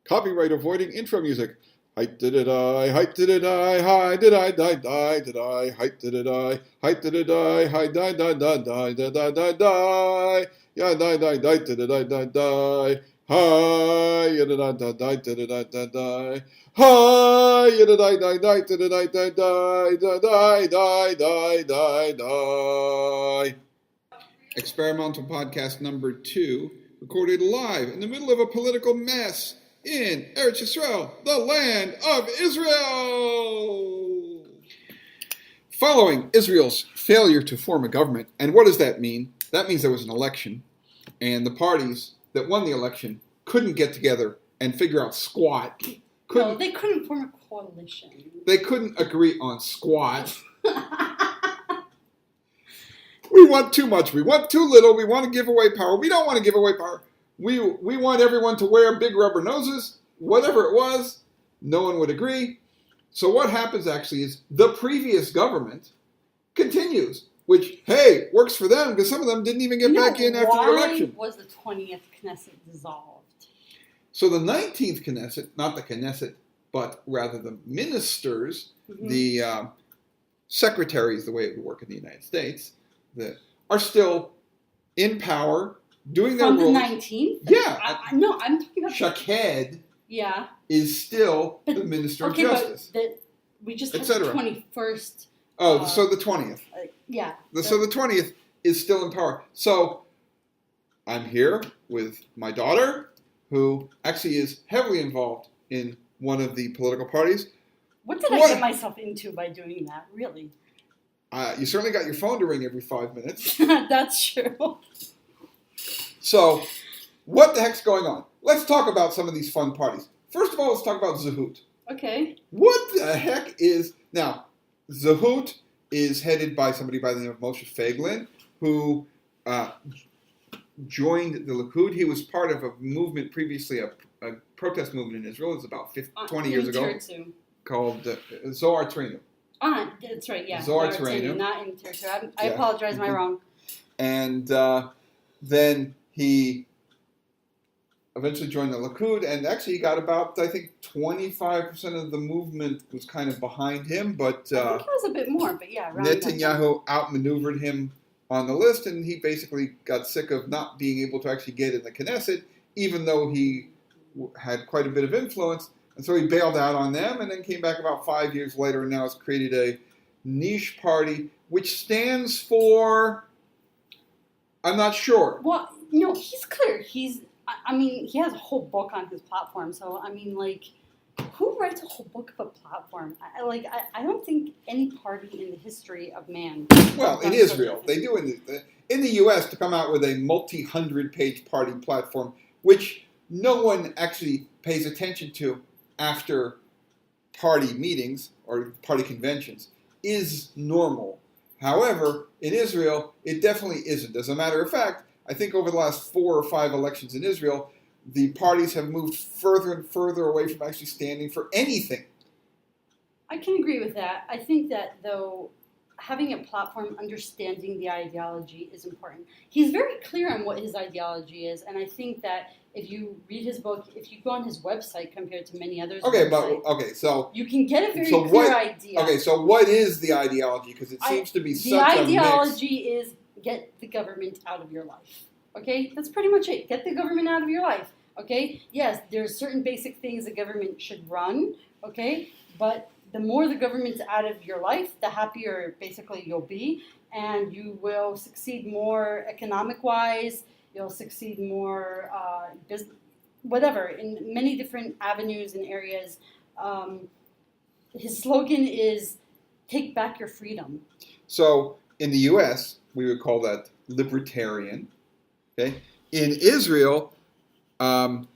Copyright avoiding intro music. Height did it I, height did it I, hi did I, die did I, height did it I, height did it I, hi die die, yeah die did it I die, hi did it I die did it I die, hi did it I die did it I die. Experimental podcast number 2, recorded live in the middle of a political mess in Eretz Yisrael, the land of Israel. Following Israel's failure to form a government, and what does that mean? That means there was an election, and the parties that won the election couldn't get together and figure out squat. No, they couldn't form a coalition. They couldn't agree on squat. We want too much. We want too little. We want to give away power. We don't want to give away power. We want everyone to wear big rubber noses. Whatever it was, no one would agree. So what happens actually is the previous government continues, which, hey, works for them because some of them didn't even get back in after the election. Why was the 20th Knesset dissolved? So the 19th Knesset, not the Knesset, but rather the ministers, the secretaries, the way it would work in the United States, that are still in power, doing their roles. From the 19th? Yeah. No, I'm talking about... Shaked is still the Minister of Justice. But we just had the 21st... so the 20th. So the 20th is still in power. So I'm here with my daughter, who actually is heavily involved in one of the political parties. What did I get myself into by doing that, really? You certainly got your phone to ring every 5 minutes. That's true. So, what the heck's going on? Let's talk about some of these fun parties. First of all, let's talk about Zehut. Okay. What the heck is... Now, Zehut is headed by somebody by the name of Moshe Fayga, who joined the Likud. He was part of a movement previously, a protest movement in Israel. It was about 20 years ago. Called Zohar Trenu. That's right, yeah. Zohar Trenu. Not in Tertu. I apologize, my wrong. And then he eventually joined the Likud, and actually he got about, I think, 25% of the movement was kind of behind him, but I think it was a bit more, but yeah. Netanyahu outmaneuvered him on the list, and he basically got sick of not being able to actually get in the Knesset, even though he had quite a bit of influence. And so he bailed out on them and then came back about 5 years later and now has created a niche party, which stands for, I'm not sure. Well, no, he's clear. He has a whole book on his platform. So, who writes a whole book of a platform? I don't think any party in the history of man. Well, in Israel, they do in the U.S. to come out with a multi-100-page party platform, which no one actually pays attention to after party meetings or party conventions, is normal. However, in Israel, it definitely isn't. As a matter of fact, I think over the last 4 or 5 elections in Israel, the parties have moved further and further away from actually standing for anything. I can agree with that. I think that, though, having a platform, understanding the ideology is important. He's very clear on what his ideology is, and I think that if you read his book, if you go on his website compared to many others, so you can get a very clear idea. Okay, so what is the ideology? Because it seems to be such a mix. The ideology is get the government out of your life. Okay, that's pretty much it. Get the government out of your life. Okay, yes, there's certain basic things the government should run. Okay, but the more the government's out of your life, the happier basically you'll be, and you will succeed more economic-wise. You'll succeed more, whatever, in many different avenues and areas. His slogan is, take back your freedom. So in the U.S., we would call that libertarian. Okay. In Israel, that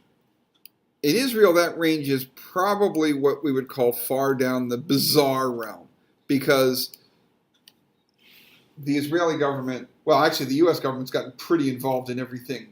range is probably what we would call far down the bizarre realm, because the Israeli government, well, actually the U.S. government's gotten pretty involved in everything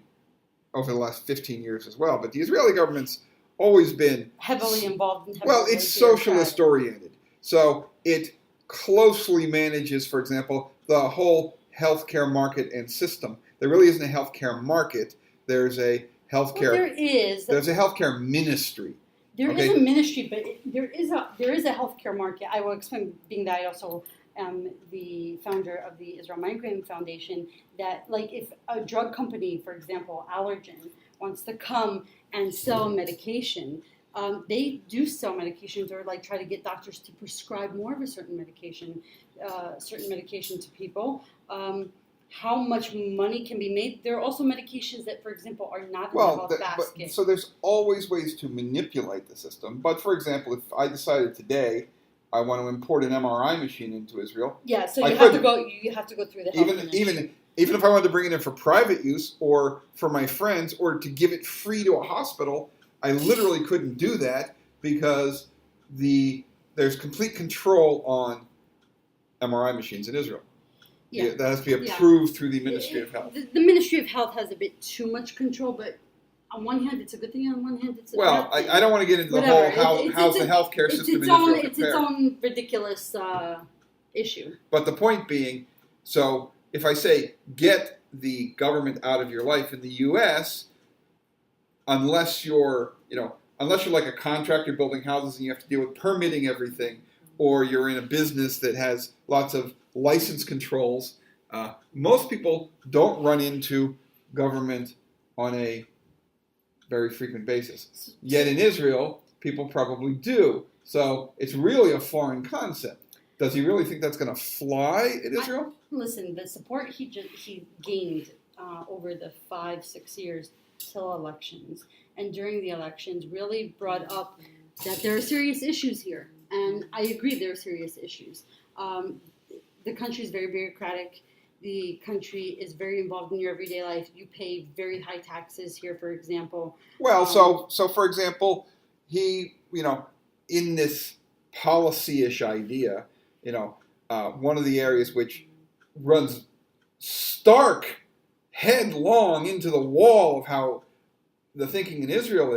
over the last 15 years as well, but the Israeli government's always been heavily involved in it's socialist oriented. So it closely manages, for example, the whole healthcare market and system. There really isn't a healthcare market. There's a healthcare. Well, there is. There's a healthcare ministry. There Okay. is a ministry, but there is a healthcare market. I will explain, being that I also am the founder of the Israel Migraine Foundation, that like if a drug company, for example, Allergen, wants to come and sell medication, they do sell medications or like try to get doctors to prescribe more of a certain medication to people. How much money can be made? There are also medications that, for example, are not in the health basket. So there's always ways to manipulate the system. But for example, if I decided today I want to import an MRI machine into Israel, yeah, so I you have to couldn't. go through the health ministry. Even if I wanted to bring it in for private use or for my friends or to give it free to a hospital, I literally couldn't do that because there's complete control on MRI machines in Israel. Yeah. That has to be approved through the Ministry of Health. The Ministry of Health has a bit too much control, but on one hand it's a good thing, on one hand it's a bad thing. I don't want to get into the whole how's the healthcare system in Israel compared. It's its own ridiculous issue. But the point being, so if I say get the government out of your life in the U.S., unless you're like a contractor building houses and you have to deal with permitting everything, or you're in a business that has lots of license controls, most people don't run into government on a very frequent basis. Yet in Israel, people probably do. So it's really a foreign concept. Does he really think that's going to fly in Israel? Listen, the support he gained over the 5-6 years till elections, and during the elections, really brought up that there are serious issues here. And I agree there are serious issues. The country is very bureaucratic. The country is very involved in your everyday life. You pay very high taxes here, for example. Well, so for example, he, in this policy-ish idea, one of the areas which runs stark headlong into the wall of how the thinking in Israel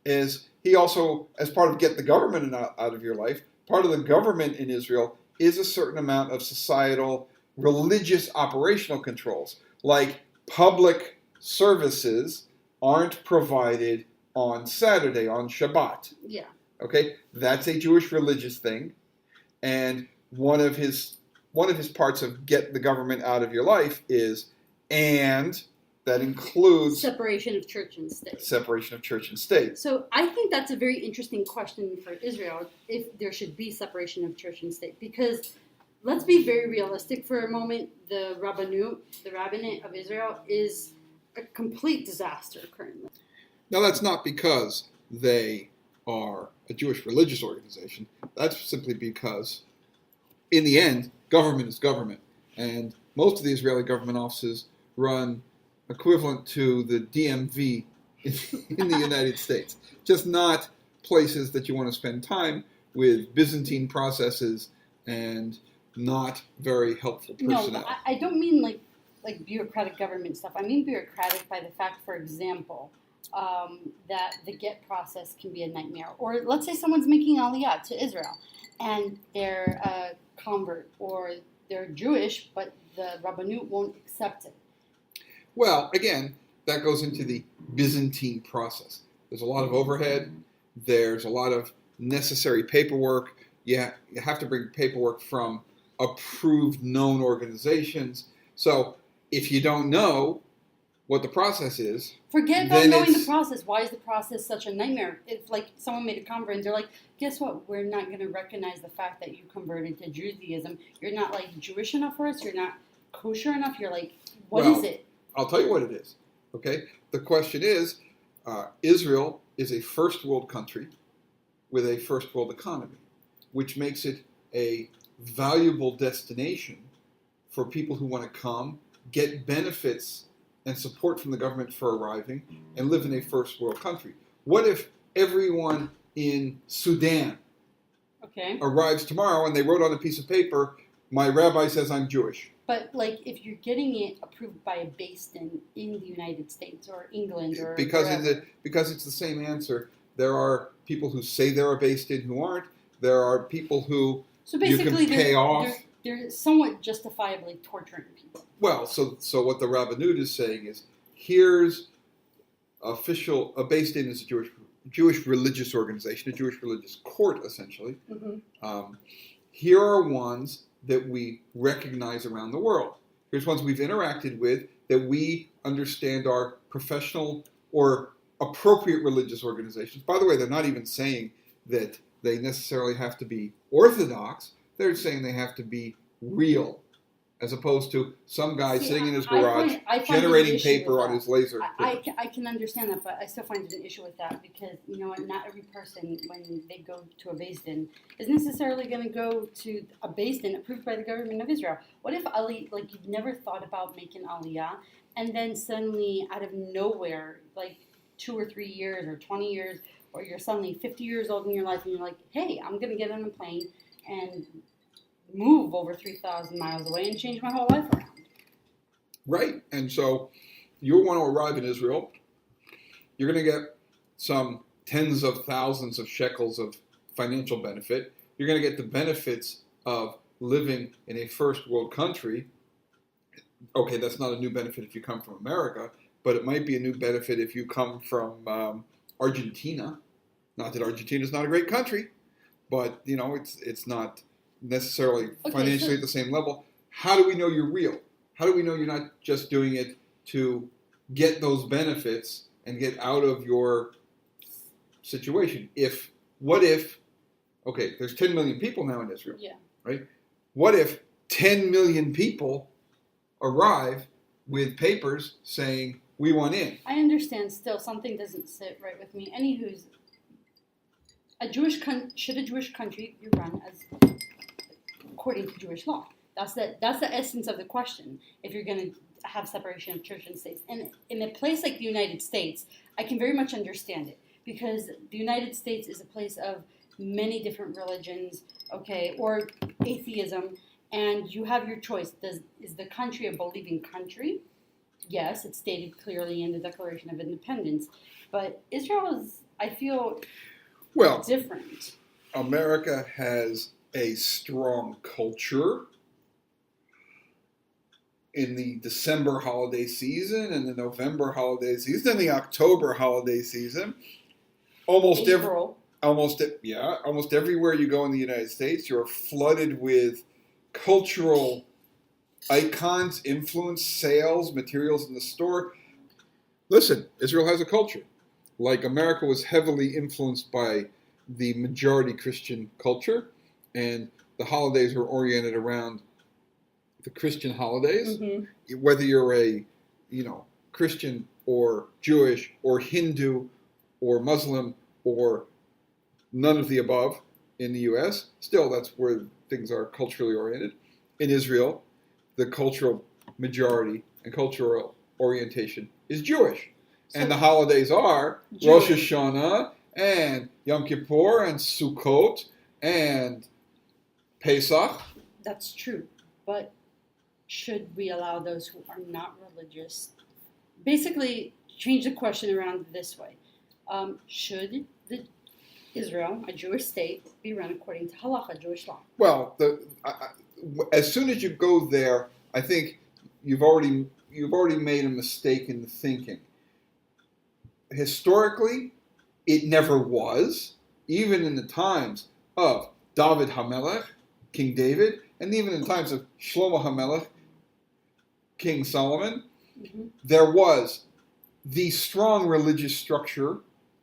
is he also, as part of get the government out of your life, part of the government in Israel is a certain amount of societal, religious operational controls. Like public services aren't provided on Saturday, on Shabbat. Yeah. Okay? That's a Jewish religious thing. And one of his parts of get the government out of your life is, and that includes separation of church and state. Separation of church and state. So I think that's a very interesting question for Israel, if there should be separation of church and state. Because let's be very realistic for a moment. The rabbinate of Israel, is a complete disaster currently. Now that's not because they are a Jewish religious organization. That's simply because, in the end, government is government. And most of the Israeli government offices run equivalent to the DMV in the United States. Just not places that you want to spend time with Byzantine processes and not very helpful personnel. No, I don't mean like bureaucratic government stuff. I mean bureaucratic by the fact, for example, that the get process can be a nightmare. Or let's say someone's making aliyah to Israel and they're a convert or they're Jewish, but the Rabbanut won't accept it. Well, again, that goes into the Byzantine process. There's a lot of overhead. There's a lot of necessary paperwork. You have to bring paperwork from approved, known organizations. So if you don't know what the process is, forget about knowing the process. Why is the process such a nightmare? If like someone made a convert and they're like, guess what? We're not going to recognize the fact that you converted to Judaism. You're not like Jewish enough for us. You're not kosher enough. You're like, what is it? I'll tell you what it is. Okay, the question is, Israel is a first world country with a first world economy, which makes it a valuable destination for people who want to come, get benefits and support from the government for arriving, and live in a first world country. What if everyone in Sudan arrives tomorrow and they wrote on a piece of paper, my rabbi says I'm Jewish? But like, if you're getting it approved by a based in the United States or England or because it's the same answer. There are people who say they're a based in who aren't. There are people who you can pay off. They're somewhat justifiably torturing people. Well, so what the Rabbanut is saying is, here's Based in as a Jewish religious organization, a Jewish religious court, essentially. Here are ones that we recognize around the world. Here's ones we've interacted with that we understand are professional or appropriate religious organizations. By the way, they're not even saying that they necessarily have to be orthodox. They're saying they have to be real, as opposed to some guy sitting in his garage generating paper on his laser. I can understand that, but I still find an issue with that because, you know what, not every person, when they go to a Beis Din, is necessarily going to go to a Beis Din approved by the government of Israel. What if you've never thought about making Aliyah, and then suddenly, out of nowhere, 2 or 3 years or 20 years, or you're suddenly 50 years old in your life, and you're like, hey, I'm going to get on a plane and move over 3,000 miles away and change my whole life around. Right. And so you'll want to arrive in Israel. You're going to get some tens of thousands of shekels of financial benefit. You're going to get the benefits of living in a first world country. Okay, that's not a new benefit if you come from America, but it might be a new benefit if you come from Argentina. Not that Argentina is not a great country, but it's not necessarily financially at the same level. How do we know you're real? How do we know you're not just doing it to get those benefits and get out of your situation? What if, there's 10 million people now in Israel, right? What if 10 million people arrive with papers saying, we want in? I understand still something doesn't sit right with me. Anywho's, should a Jewish country be run as according to Jewish law? That's the essence of the question. If you're going to have separation of church and states, and in a place like the United States, I can very much understand it because the United States is a place of many different religions, or atheism, and you have your choice. Is the country a believing country? Yes, it's stated clearly in the Declaration of Independence, but Israel is, I feel, different. America has a strong culture in the December holiday season and the November holiday season and the October holiday season. Almost everywhere you go in the United States, you're flooded with cultural icons, influence, sales, materials in the store. Listen, Israel has a culture. Like America was heavily influenced by the majority Christian culture, and the holidays are oriented around the Christian holidays. Whether you're a Christian or Jewish or Hindu or Muslim or none of the above in the U.S., still that's where things are culturally oriented. In Israel, the cultural majority and cultural orientation is Jewish. And the holidays are Rosh Hashanah and Yom Kippur and Sukkot and Pesach. That's true. But should we allow those who are not religious? Basically, change the question around this way. Should Israel, a Jewish state, be run according to halacha, Jewish law? Well, as soon as you go there, I think you've already made a mistake in the thinking. Historically, it never was, even in the times of David HaMelech, King David, and even in the times of Shlomo HaMelech, King Solomon, there was the strong religious structure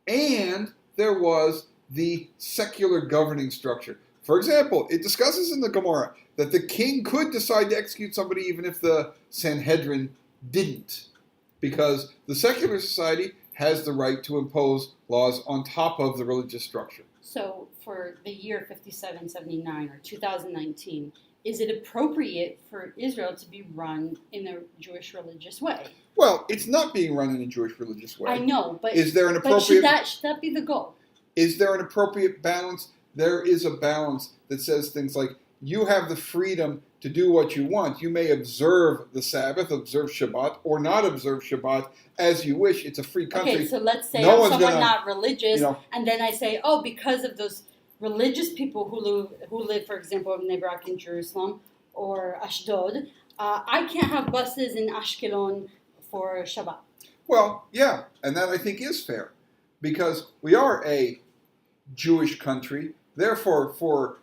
and there was the secular governing structure. For example, it discusses in the Gemara that the king could decide to execute somebody even if the Sanhedrin didn't, because the secular society has the right to impose laws on top of the religious structure. So for the year 5779 or 2019, is it appropriate for Israel to be run in a Jewish religious way? Well, it's not being run in a Jewish religious way. I know, but is there an appropriate? Should that be the goal? Is there an appropriate balance? There is a balance that says things like, you have the freedom to do what you want. You may observe the Sabbath, observe Shabbat, or not observe Shabbat as you wish. It's a free country. Okay, so let's say I'm someone not religious, and then I say, because of those religious people who live, for example, in Bnei Brak in Jerusalem or Ashdod, I can't have buses in Ashkelon for Shabbat. Well, yeah, and that I think is fair, because we are a Jewish country. Therefore,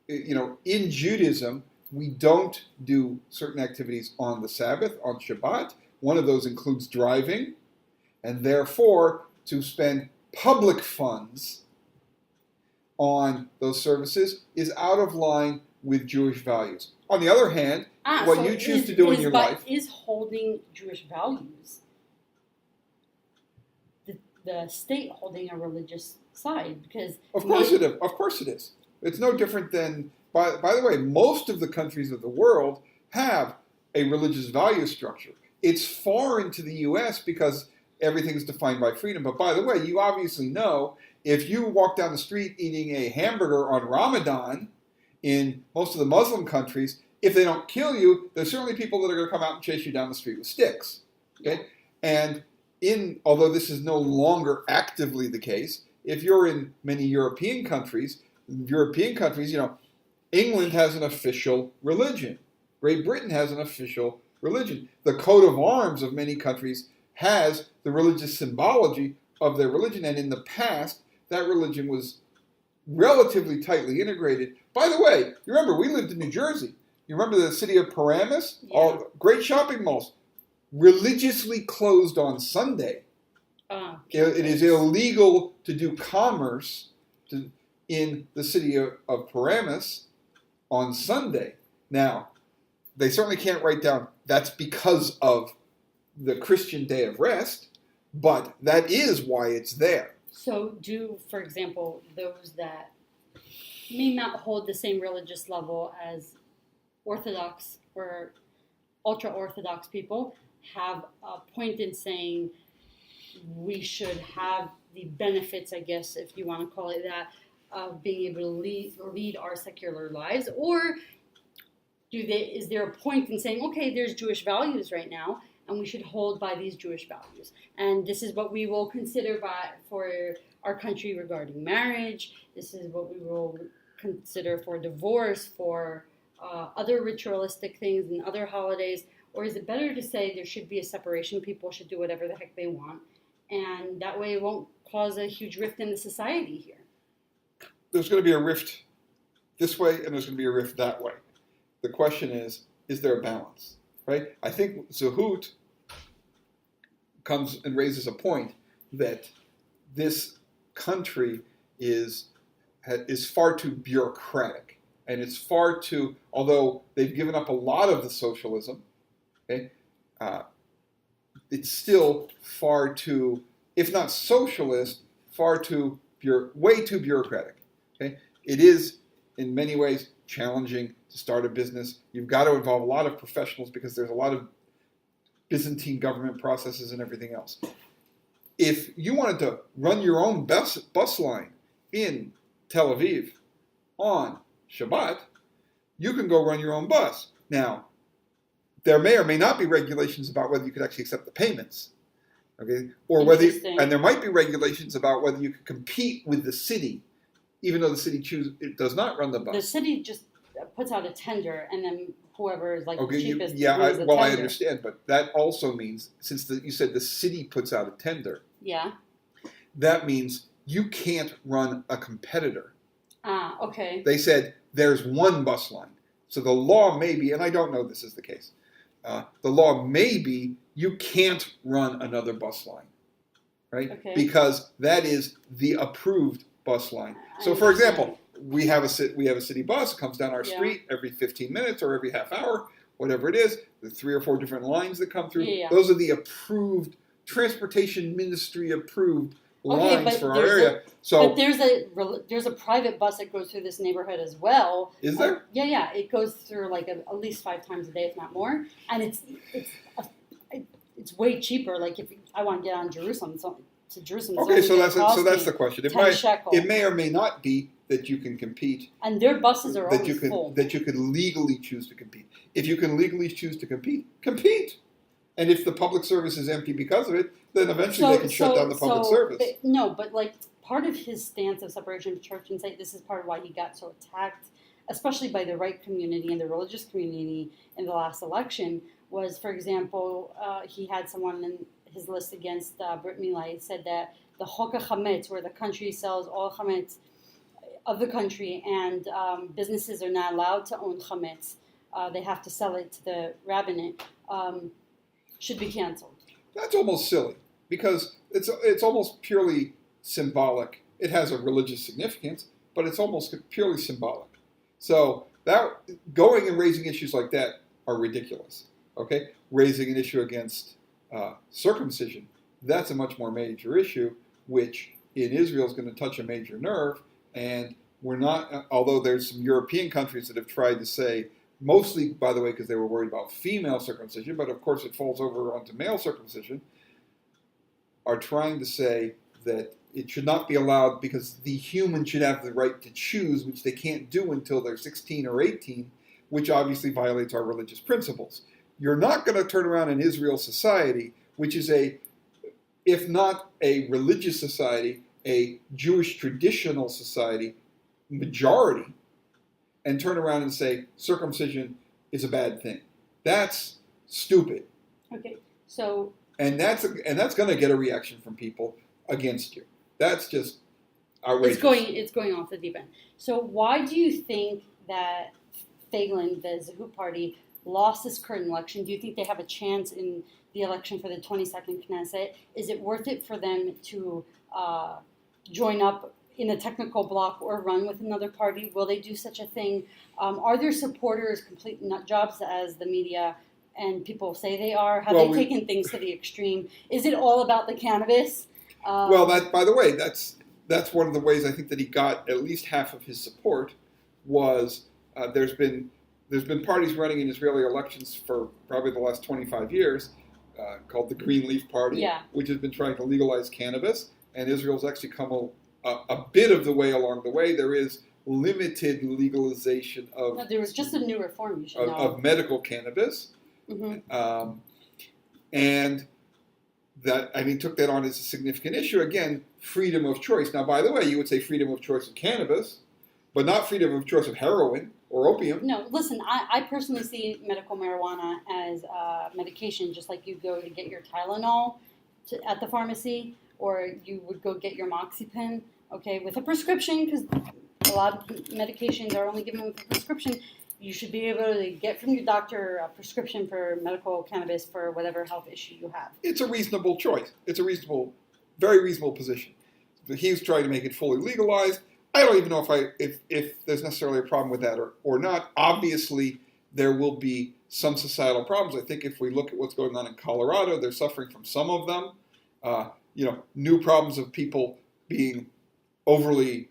in Judaism, we don't do certain activities on the Sabbath, on Shabbat. One of those includes driving, and therefore, to spend public funds on those services is out of line with Jewish values. On the other hand, what so you choose to do in your life is holding Jewish values. The state holding a religious side, because Of course it is. Of course it is. It's no different than, by the way, most of the countries of the world have a religious value structure. It's foreign to the U.S. because everything's defined by freedom. But by the way, you obviously know if you walk down the street eating a hamburger on Ramadan in most of the Muslim countries, if they don't kill you, there's certainly people that are going to come out and chase you down the street with sticks. Okay? And although this is no longer actively the case, if you're in many European countries, England has an official religion. Great Britain has an official religion. The coat of arms of many countries has the religious symbology of their religion, and in the past, that religion was relatively tightly integrated. By the way, you remember, we lived in New Jersey. You remember the city of Paramus? Yeah. All great shopping malls. Religiously closed on Sunday. It is illegal to do commerce in the city of Paramus on Sunday. Now, they certainly can't write down that's because of the Christian day of rest, but that is why it's there. So for example, those that may not hold the same religious level as Orthodox or ultra-Orthodox people have a point in saying we should have the benefits, I guess, if you want to call it that, of being able to lead our secular lives? Or is there a point in saying, okay, there's Jewish values right now, and we should hold by these Jewish values, and this is what we will consider for our country regarding marriage, this is what we will consider for divorce, for other ritualistic things and other holidays? Or is it better to say there should be a separation, people should do whatever the heck they want, and that way it won't cause a huge rift in the society here? There's going to be a rift this way, and there's going to be a rift that way. The question is there a balance, right? I think Zehut comes and raises a point that this country is far too bureaucratic, and it's far too, although they've given up a lot of the socialism, okay, it's still far too, if not socialist, way too bureaucratic. Okay, it is in many ways challenging to start a business. You've got to involve a lot of professionals because there's a lot of Byzantine government processes and everything else. If you wanted to run your own bus line in Tel Aviv on Shabbat, you can go run your own bus. Now, there may or may not be regulations about whether you could actually accept the payments, okay? Or and there might be regulations about whether you could compete with the city, even though the city it does not run the bus. The city just puts out a tender, and then whoever is the cheapest. I understand, but that also means, since you said the city puts out a tender, yeah, that means you can't run a competitor. Okay. They said there's one bus line. So the law may be, and I don't know this is the case, the law may be you can't run another bus line, right? Okay. Because that is the approved bus line. So, for example, we have a city bus. It comes down our street every 15 minutes or every half hour, whatever it is. The 3 or 4 different lines that come through. Yeah. Those are the approved, Transportation Ministry approved lines for our area. But there's a private bus that goes through this neighborhood as well. Is there? Yeah. It goes through at least 5 times a day, if not more. And it's way cheaper. Like if I want to get on Jerusalem, to Jerusalem. Okay, so that's the question. It may or may not be that you can compete. And their buses are always full. That you can legally choose to compete. If you can legally choose to compete, compete. And if the public service is empty because of it, then eventually they can shut down the public service. But part of his stance of separation of church and state, this is part of why he got so attacked, especially by the right community and the religious community in the last election, was, for example, he had someone in his list against Brit Milá. He said that the Chok HaChametz, where the country sells all chametz of the country, and businesses are not allowed to own chametz. They have to sell it to the rabbinate. Should be canceled. That's almost silly because it's almost purely symbolic. It has a religious significance, but it's almost purely symbolic. So that going and raising issues like that are ridiculous. Okay, raising an issue against circumcision, that's a much more major issue, which in Israel is going to touch a major nerve. And we're not, although there's some European countries that have tried to say, mostly, by the way, because they were worried about female circumcision, but of course it falls over onto male circumcision, are trying to say that it should not be allowed because the human should have the right to choose, which they can't do until they're 16 or 18, which obviously violates our religious principles. You're not going to turn around in Israel society, which is if not a religious society, a Jewish traditional society, majority, and turn around and say circumcision is a bad thing. That's stupid. Okay, so and that's going to get a reaction from people against you. That's just outrageous. It's going off the deep end. So why do you think that Fayga, the Zehut party, lost this current election? Do you think they have a chance in the election for the 22nd Knesset? Is it worth it for them to join up in a technical bloc or run with another party? Will they do such a thing? Are their supporters complete nut jobs, as the media and people say they are? Have they taken things to the extreme? Is it all about the cannabis? Well, by the way, that's one of the ways I think that he got at least half of his support was there's been parties running in Israeli elections for probably the last 25 years called the Green Leaf Party, which has been trying to legalize cannabis, and Israel's actually come a bit of the way along the way. There is limited legalization of... No, there was just a new reform, you should know. Of medical cannabis. Mm-hmm. And that, I mean, took that on as a significant issue. Again, freedom of choice. Now, by the way, you would say freedom of choice of cannabis, but not freedom of choice of heroin or opium. No, listen, I personally see medical marijuana as medication, just like you go to get your Tylenol at the pharmacy, or you would go get your Moxipin, okay, with a prescription, because a lot of medications are only given with a prescription. You should be able to get from your doctor a prescription for medical cannabis for whatever health issue you have. It's a reasonable choice. It's a very reasonable position. He's trying to make it fully legalized. I don't even know if there's necessarily a problem with that or not. Obviously, there will be some societal problems. I think if we look at what's going on in Colorado, they're suffering from some of them. New problems of people being overly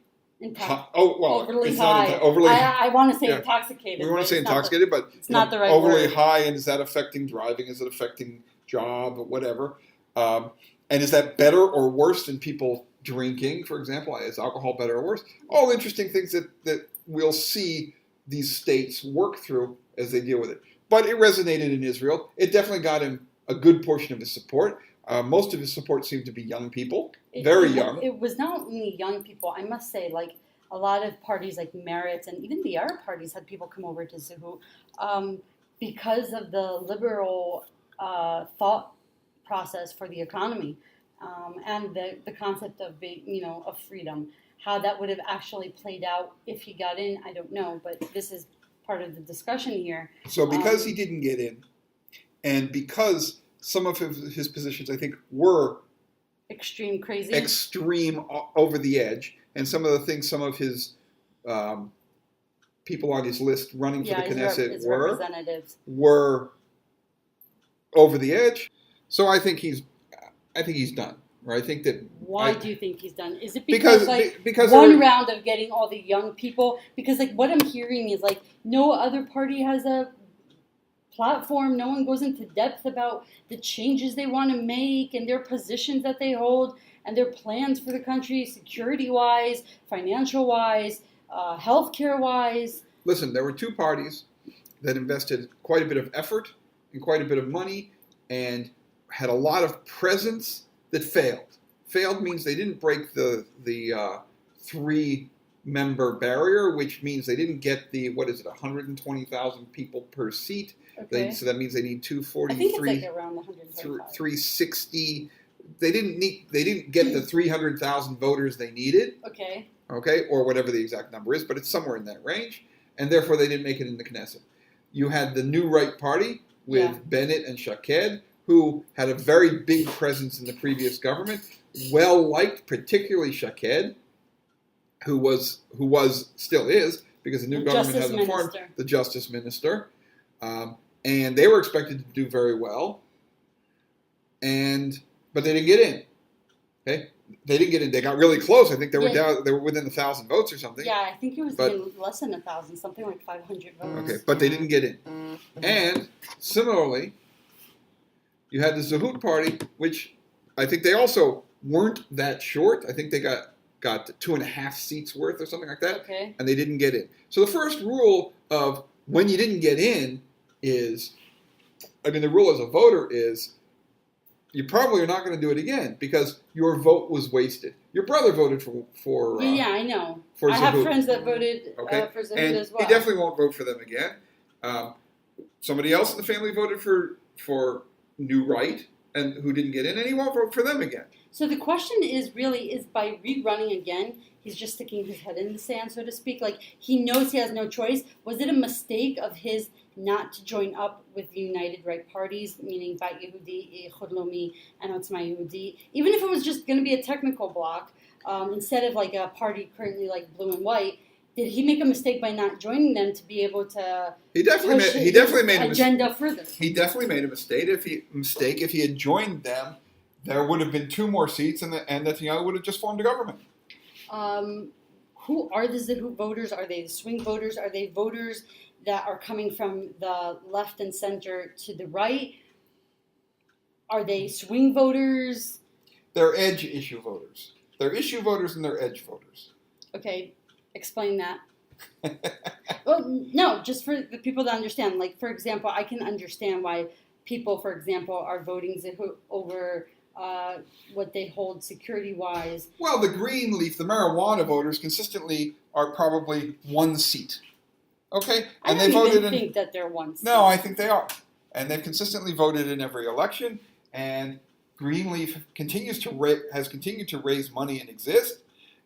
overly high. I want to say intoxicated. We want to say intoxicated, but it's not the right overly word. High, and is that affecting driving? Is it affecting job or whatever? And is that better or worse than people drinking, for example? Is alcohol better or worse? All interesting things that we'll see these states work through as they deal with it. But it resonated in Israel. It definitely got him a good portion of his support. Most of his support seemed to be young people, very young. It was not only young people. I must say, like a lot of parties like Meretz and even the Arab parties had people come over to Zehut because of the liberal thought process for the economy and the concept of of freedom. How that would have actually played out if he got in, I don't know. But this is part of the discussion here. So because he didn't get in, and because some of his positions, I think, were extreme over the edge, and some of the things some of his people on his list running for the Knesset were over the edge. So I think he's done. Or I think that. Why do you think he's done? Is it because one round of getting all the young people? Because what I'm hearing is no other party has a platform. No one goes into depth about the changes they want to make and their positions that they hold and their plans for the country, security-wise, financial-wise, healthcare-wise. Listen, there were two parties that invested quite a bit of effort and quite a bit of money and had a lot of presence that failed. Failed means they didn't break the three member barrier, which means they didn't get the 120,000 people per seat. Okay. So that means they need I think 243, it's like around 135. 360. They didn't get the 300,000 voters they needed. Okay. Okay, or whatever the exact number is, but it's somewhere in that range, and therefore they didn't make it in the Knesset. You had the New Right Party with Bennett and Shaked, who had a very big presence in the previous government, well liked, particularly Shaked, who still is, because the new government hasn't formed, the Justice Minister, and they were expected to do very well, but they didn't get in. Okay, they didn't get in. They got really close. I think they were down. They were within 1,000 votes or something. Yeah, I think it was even less than 1,000, something like 500 votes. Okay, but they didn't get in. And similarly, you had the Zehut party, which I think they also weren't that short. I think they got 2.5 seats worth or something like that. Okay. And they didn't get in. So the first rule of when you didn't get in is, the rule as a voter is, you probably are not going to do it again because your vote was wasted. Your brother voted for yeah, I know. For I Zehut. have friends that voted for Zehut and as well. He definitely won't vote for them again. Somebody else in the family voted for New Right, and who didn't get in, and he won't vote for them again. So the question is by rerunning again, he's just sticking his head in the sand, so to speak. Like, he knows he has no choice. Was it a mistake of his not to join up with the United Right parties, meaning Beit Yehudi, Echad Lomi, and Otzma Yehudi? Even if it was just going to be a technical block, instead of like a party currently like blue and white, did he make a mistake by not joining them to be able to He definitely made a agenda further? He definitely made a mistake. If he had joined them, there would have been 2 more seats, and Netanyahu would have just formed a government. Who are the Zehut voters? Are they the swing voters? Are they voters that are coming from the left and center to the right? Are they swing voters? They're edge issue voters. They're issue voters and they're edge voters. Okay, explain that. Well, no, just for the people to understand. Like, for example, I can understand why people, for example, are voting Zehut over what they hold security-wise. Well, the Greenleaf, the marijuana voters, consistently are probably 1 seat. Okay, and I don't even think that they're 1 seat. No, I think they are, and they've consistently voted in every election. And Greenleaf has continued to raise money and exist,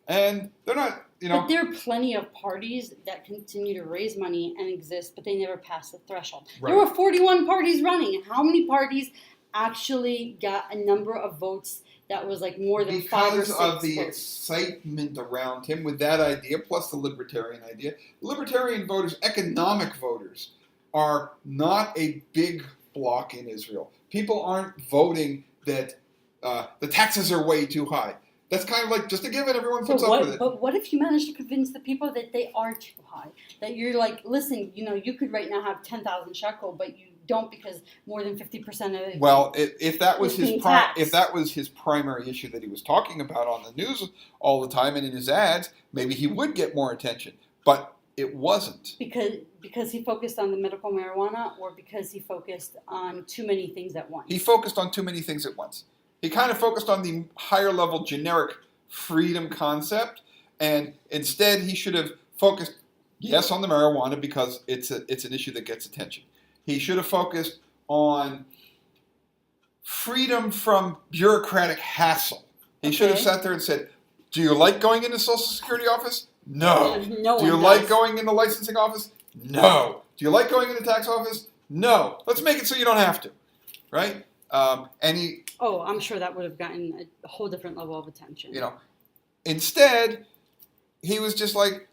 and they're not. But there are plenty of parties that continue to raise money and exist, but they never pass the threshold. Right. There were 41 parties running, and how many parties actually got a number of votes that was like more than 5 or 6 because of the votes? excitement around him with that idea, plus the libertarian idea. Libertarian voters, economic voters, are not a big block in Israel. People aren't voting that the taxes are way too high. That's kind of like just a given. Everyone puts up with it. But what if you manage to convince the people that they are too high? That you're like, listen, you could right now have 10,000 shekel, but you don't because more than 50% of it. Well, if that was his primary issue that he was talking about on the news all the time and in his ads, maybe he would get more attention. But it wasn't. Because he focused on the medical marijuana, or because he focused on too many things at once? He focused on too many things at once. He kind of focused on the higher level generic freedom concept, and instead he should have focused, yes, on the marijuana because it's an issue that gets attention. He should have focused on freedom from bureaucratic hassle. He should have sat there and said, do you like going into the Social Security office? No. Do you like going in the licensing office? No. Do you like going in the tax office? No. Let's make it so you don't have to, right? I'm sure that would have gotten a whole different level of attention. Instead, he was just like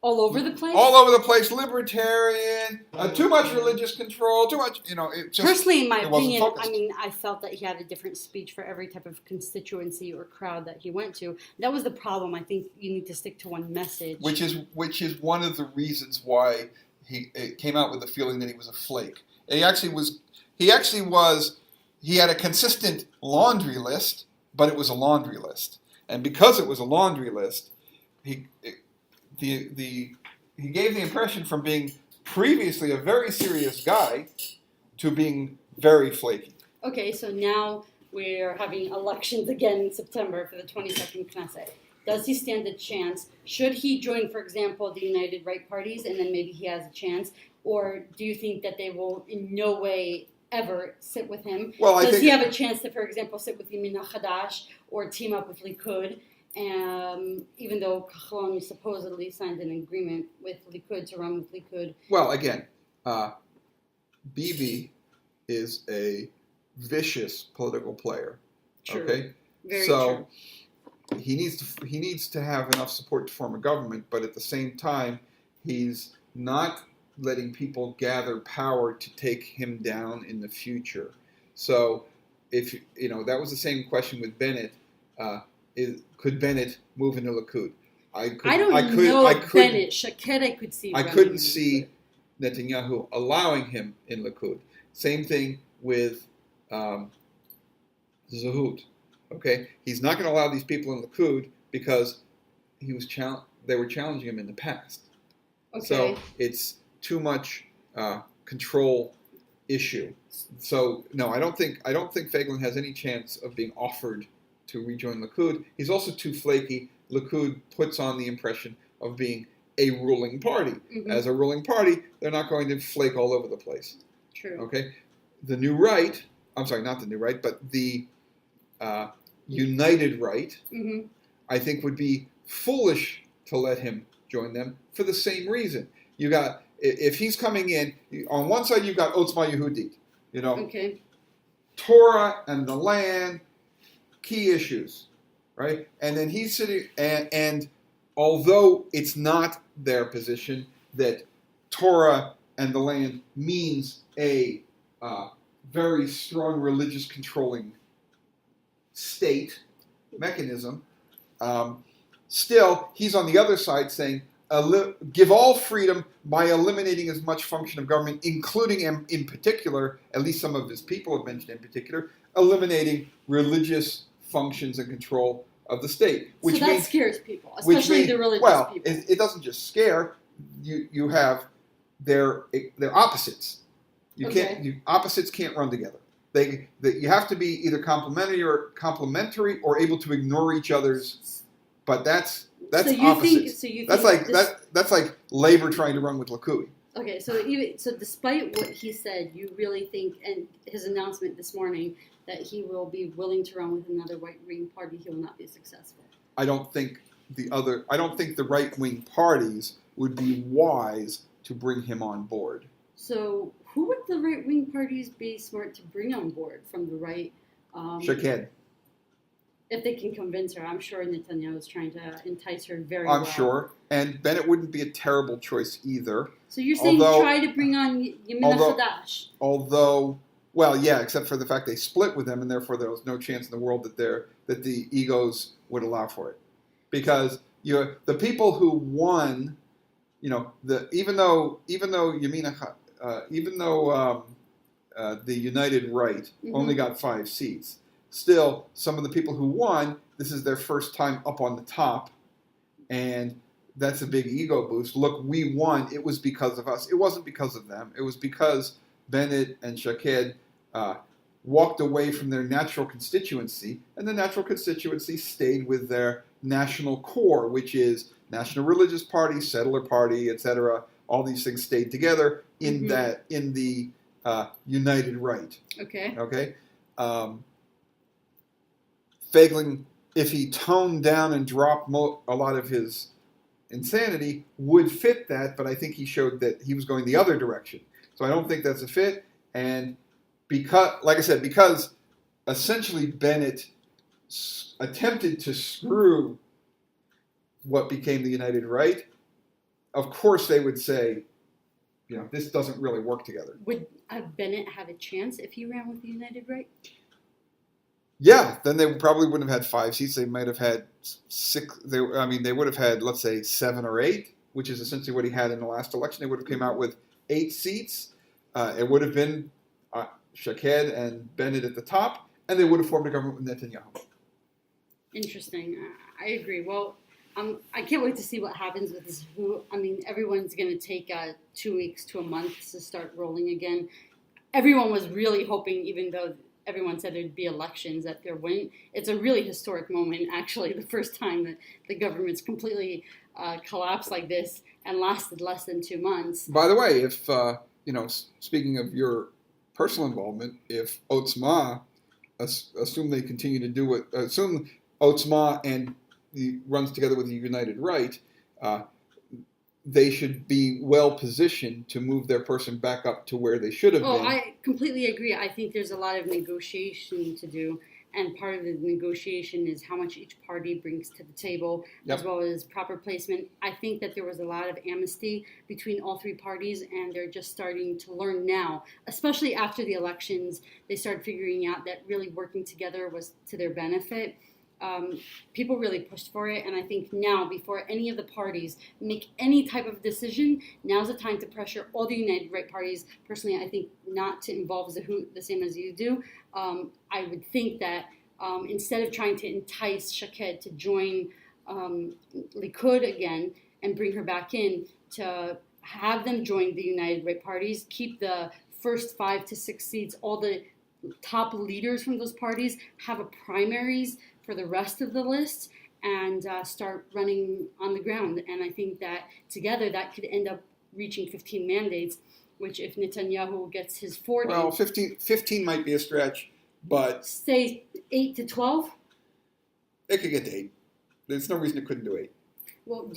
all over the place. All over the place, libertarian, too much religious control, too much. It just, personally, in my opinion, I felt that he had a different speech for every type of constituency or crowd that he went to. That was the problem. I think you need to stick to one message. Which is one of the reasons why he came out with the feeling that he was a flake. And he actually was. He had a consistent laundry list, but it was a laundry list. And because it was a laundry list, he gave the impression from being previously a very serious guy to being very flaky. Okay, so now we're having elections again in September for the 22nd Knesset. Does he stand a chance? Should he join, for example, the United Right parties, and then maybe he has a chance? Or do you think that they will in no way ever sit with him? Well, Does he have a chance to, for example, sit with Yamina Hadash or team up with Likud? Even though Kachlon supposedly signed an agreement with Likud to run with Likud. Well, again, Bibi is a vicious political player. True. Okay, Very so true. he needs to have enough support to form a government, but at the same time, he's not letting people gather power to take him down in the future. So, if that was the same question with Bennett. Could Bennett move into Likud? I don't know Bennett. Shaked I could see. I couldn't see Netanyahu allowing him in Likud. Same thing with Zehut. Okay, he's not going to allow these people in Likud because they were challenging him in the past. Okay. So it's too much control issue. So no, I don't think Feiglin has any chance of being offered to rejoin Likud. He's also too flaky. Likud puts on the impression of being a ruling party. Mm-hmm. As a ruling party, they're not going to flake all over the place. True. Okay? The new right, I'm sorry, not the new right, but the United Right, mm-hmm. I think would be foolish to let him join them for the same reason. You got, if he's coming in, on one side you've got Otzma Yehudit, Okay. Torah and the land, key issues, right? And then he's sitting, and although it's not their position that Torah and the land means a very strong religious controlling state mechanism, still he's on the other side saying, give all freedom by eliminating as much function of government, including in particular, at least some of his people have mentioned in particular, eliminating religious functions and control of the state. Which so that scares people, especially the religious people. It doesn't just scare. You have their opposites. Opposites can't run together. You have to be either complementary or able to ignore each other's. But that's opposites. That's like Labor trying to run with Likud. Okay, so despite what he said, you really think, and his announcement this morning, that he will be willing to run with another right-wing party, he will not be successful. I don't think the right-wing parties would be wise to bring him on board. So who would the right-wing parties be smart to bring on board from the right? Shaked. If they can convince her, I'm sure Netanyahu is trying to entice her very well. I'm sure. And Bennett wouldn't be a terrible choice either. So you're saying try to bring on Yamina Hadash? Well, yeah, except for the fact they split with them, and therefore there was no chance in the world that the egos would allow for it, because the people who won, even though the United Right mm-hmm. only got 5 seats, still some of the people who won, this is their first time up on the top, and that's a big ego boost. Look, we won. It was because of us. It wasn't because of them. It was because Bennett and Shaked walked away from their natural constituency, and the natural constituency stayed with their national core, which is National Religious Party, Settler Party, etc. All these things stayed together in mm-hmm. the United Right. Okay. Feiglin, if he toned down and dropped a lot of his insanity, would fit that, but I think he showed that he was going the other direction. So I don't think that's a fit, and because essentially Bennett attempted to screw what became the United Right, of course they would say, this doesn't really work together. Would Bennett have a chance if he ran with the United Right? Yeah, then they probably wouldn't have had 5 seats. They might have had 6. They would have had, let's say, 7 or 8, which is essentially what he had in the last election. They would have came out with 8 seats. It would have been Shaked and Bennett at the top, and they would have formed a government with Netanyahu. Interesting. I agree. Well, I can't wait to see what happens with this. Everyone's going to take 2 weeks to a month to start rolling again. Everyone was really hoping, even though everyone said there'd be elections, that there wouldn't. It's a really historic moment, actually, the first time that the government's completely collapsed like this and lasted less than 2 months. By the way, if speaking of your personal involvement, if Otzma assume they continue to do what assume Otzma and runs together with the United Right, they should be well positioned to move their person back up to where they should have been. Oh, I completely agree. I think there's a lot of negotiation to do, and part of the negotiation is how much each party brings to the table, as well as proper placement. I think that there was a lot of amnesty between all three parties, and they're just starting to learn now, especially after the elections. They started figuring out that really working together was to their benefit. People really pushed for it, and I think now, before any of the parties make any type of decision, now's the time to pressure all the United Right parties. Personally, I think not to involve Zehut the same as you do. I would think that instead of trying to entice Shaked to join Likud again and bring her back in, to have them join the United Right parties, keep the first 5 to 6 seats, all the top leaders from those parties, have a primaries for the rest of the list, and start running on the ground. And I think that together that could end up reaching 15 mandates, which if Netanyahu gets his 40... Well, 15 might be a stretch, but... Say 8 to 12? It could get to 8. There's no reason it couldn't do 8. Well,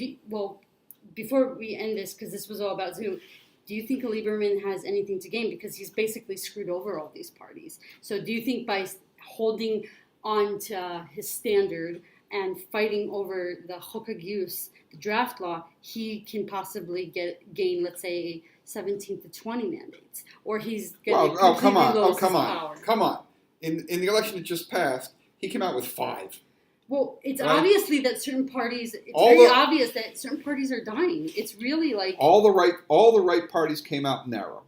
before we end this, because this was all about Zehut, do you think Lieberman has anything to gain? Because he's basically screwed over all these parties. So do you think by holding on to his standard and fighting over the Chokag, the draft law, he can possibly gain, let's say, 17 to 20 mandates? Or he's going to completely lose his power? Come on. In the election that just passed, he came out with 5. Well, it's right? obviously that certain parties, obvious that certain parties are dying. It's really like... All the right parties came out narrow.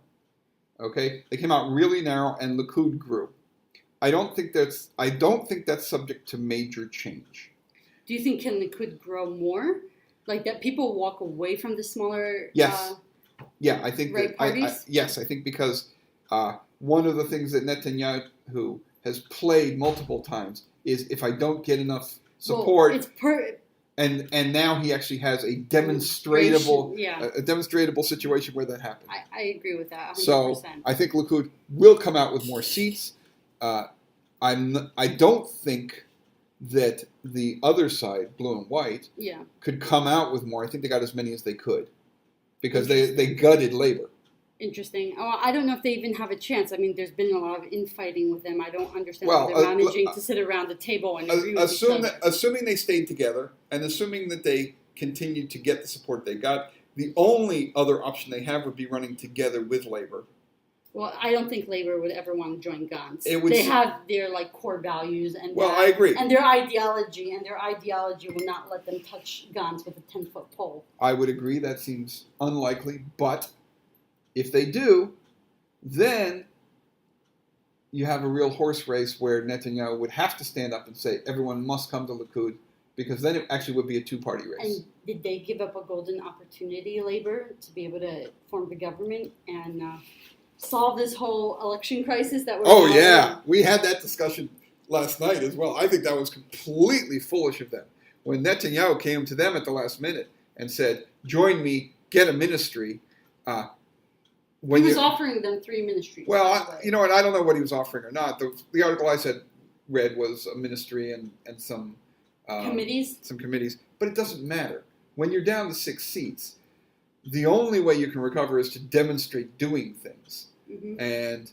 Okay? They came out really narrow, and Likud grew. I don't think that's subject to major change. Do you think can Likud grow more? Like that people walk away from the smaller I think right parties? Yes, I think because one of the things that Netanyahu has played multiple times is if I don't get enough support, and now he actually has a demonstratable situation where that happens. I agree with that 100%. So I think Likud will come out with more seats. I don't think that the other side, blue and white, could come out with more. I think they got as many as they could because they gutted labor. Interesting. Oh, I don't know if they even have a chance. I mean, there's been a lot of infighting with them. I don't understand how they're managing to sit around the table and agree with each other. Assuming they stayed together and assuming that they continued to get the support they got, the only other option they have would be running together with labor. Well, I don't think labor would ever want to join Gantz. They have their core values and I agree. And their ideology, will not let them touch Gantz with a 10-foot pole. I would agree. That seems unlikely, but if they do, then you have a real horse race where Netanyahu would have to stand up and say everyone must come to Likud, because then it actually would be a two-party race. And did they give up a golden opportunity, labor, to be able to form the government and solve this whole election crisis that we're we had that discussion last night as well. I think that was completely foolish of them. When Netanyahu came to them at the last minute and said, join me, get a ministry. He was offering them 3 ministries. Well, you know what? I don't know what he was offering or not. The article I read was a ministry and some committees. Some committees. But it doesn't matter. When you're down to 6 seats, the only way you can recover is to demonstrate doing things. Mm-hmm. And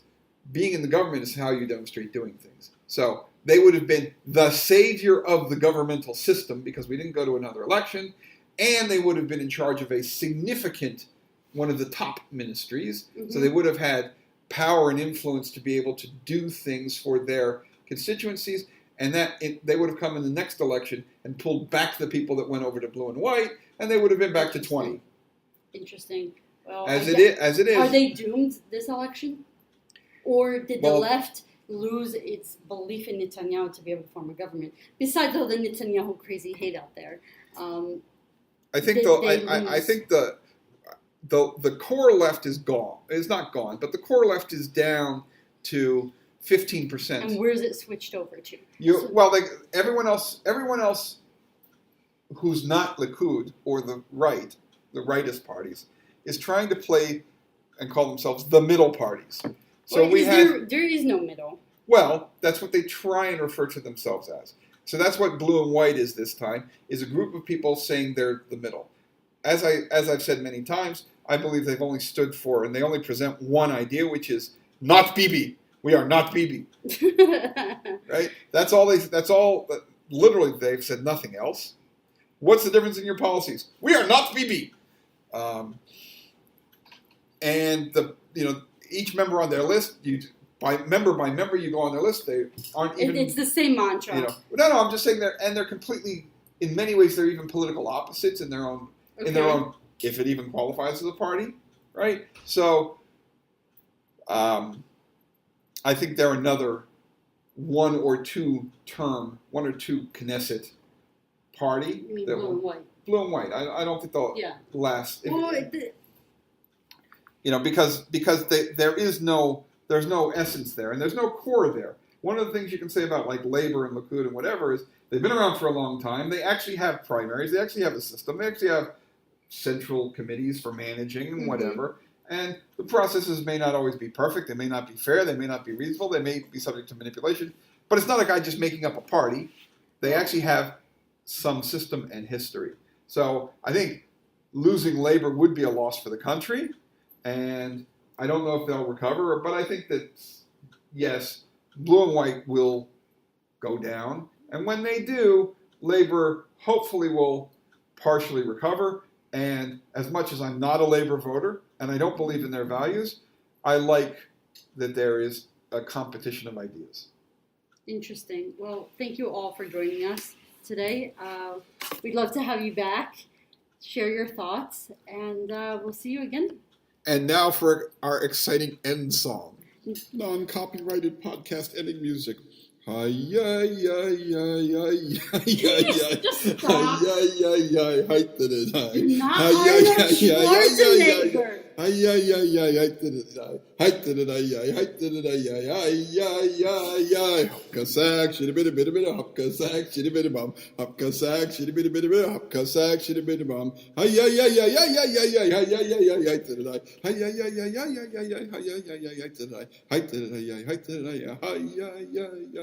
being in the government is how you demonstrate doing things. So they would have been the savior of the governmental system because we didn't go to another election, and they would have been in charge of a significant, one of the top ministries. Mm-hmm. So they would have had power and influence to be able to do things for their constituencies, and they would have come in the next election and pulled back the people that went over to blue and white, and they would have been back to 20. Interesting. Well, as it is. Are they doomed this election? Or did the left lose its belief in Netanyahu to be able to form a government? Besides all the Netanyahu crazy hate out there. I think the core left is gone. It's not gone, but the core left is down to 15%. And where's it switched over to? Everyone else who's not Likud or the rightist parties, is trying to play and call themselves the middle parties. So there is no middle. Well, that's what they try and refer to themselves as. So that's what blue and white is this time, is a group of people saying they're the middle. As I've said many times, I believe they've only stood for, and they only present one idea, which is not Bibi. We are not Bibi. Right? That's all. Literally, they've said nothing else. What's the difference in your policies? We are not Bibi. And each member on their list, by member, you go on their list. They aren't even. It's the same mantra. No. I'm just saying they're completely. In many ways, they're even political opposites in their own. Okay. In their own, if it even qualifies as a party, right? So, I think they're another one or two Knesset party. You mean blue and white? Blue and white. I don't think they'll last. Because there's no essence there, and there's no core there. One of the things you can say about like Labor and Likud and whatever is they've been around for a long time. They actually have primaries. They actually have a system. They actually have central committees for managing and whatever. And the processes may not always be perfect. They may not be fair. They may not be reasonable. They may be subject to manipulation. But it's not a guy just making up a party. They actually have some system and history. So I think losing Labor would be a loss for the country. And I don't know if they'll recover. But I think that, yes, blue and white will go down. And when they do, Labor hopefully will partially recover. And as much as I'm not a Labor voter, and I don't believe in their values, I like that there is a competition of ideas. Interesting. Well, thank you all for joining us today. We'd love to have you back, share your thoughts, and we'll see you again. And now for our exciting end song. Non-copyrighted podcast ending music. Hi ya ya ya ya ya ya ya. Just stop. Hi ya ya ya. Hi did it. You're not Hi ya ya ya ya ya Schwarzenegger. Hi ya ya ya ya. Hi did it. Hi did it. Hi did it. Hi ya ya ya. Hopka sack. Shitty bitty bitty bitty. Hopka sack. Shitty bitty bum. Hopka sack. Shitty bitty bitty bitty. Hopka sack. Shitty bitty bum. Hi ya ya ya ya ya ya ya. Hi ya ya ya ya. Hi did it. Hi ya ya ya ya ya ya ya. Hi ya ya ya ya. Hi did it. Hi did it. Hi did it. Hi ya ya ya ya.